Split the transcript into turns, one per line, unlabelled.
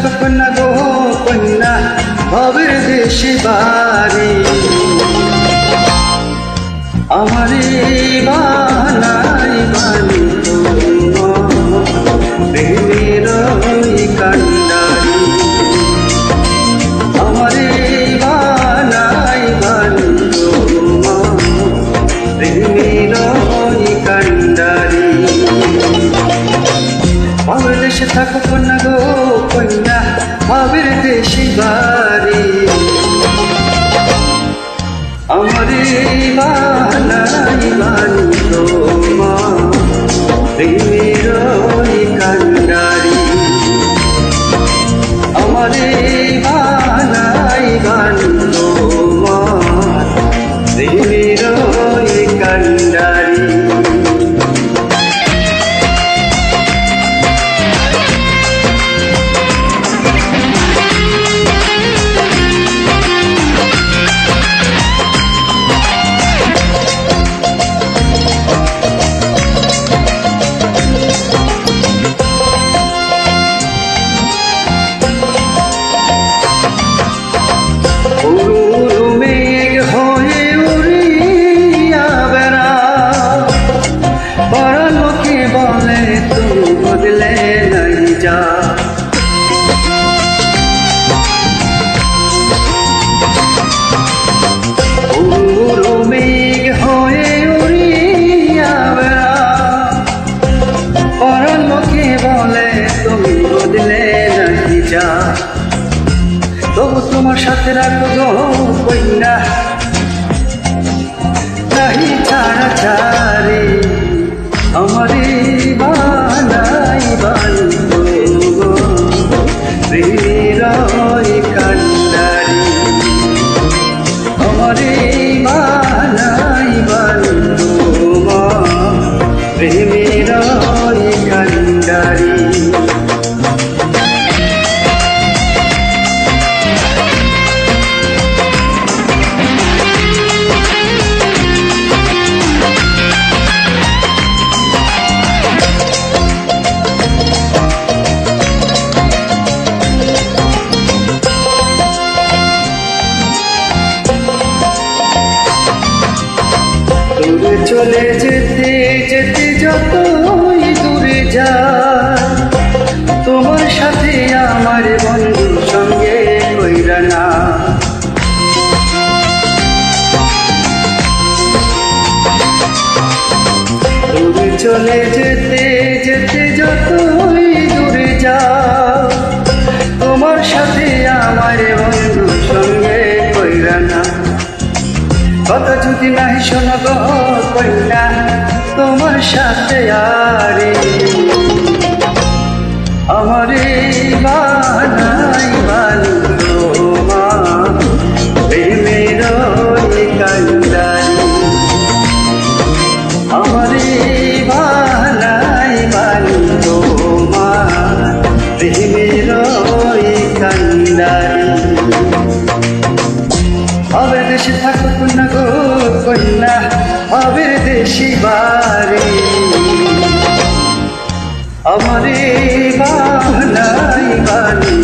থাকুক না গো কন্যা ভবের দেশে বাড়ি, আমারে বানাই বানি প্রেমের কান্ডারি, আমারে বানাই বানি প্রেমের কান্ডারি। ভবের দেশে থাকুক না গো কন্যা ভবের দেশে বাড়ি, আমারে বানাই বানি প্রেমের কান্ডারি, আমারে বানাই বানি প্রেমের কান্ডারি। তবু তোমার সাথে রাখো গো কন্যা নাহি ছাড়া ছাড়ে, আমারে বানাই বানি প্রেমের কান্ডারি, আমারে বানাই বানি প্রেমের কান্ডারি। চলে যেতে যেতে যতই দূরে যায়, তোমার সাথে আমার বন্ধু সঙ্গে কইরা না, তুমি চলে যেতে যেতে যতই দূরে যাও, তোমার সাথে আমার বন্ধু সঙ্গে কইরা না, কথা যদি নাহি শোনো গো কন্যা তোমার সাথে আরে, আমারে বানাই বানি প্রেমের কান্ডারি, আমারে বানাই বানি প্রেমের কান্ডারি। ভবের দেশে থাকুক না গো কন্যা ভবের দেশে বাড়ি, আমারে বানাই বানি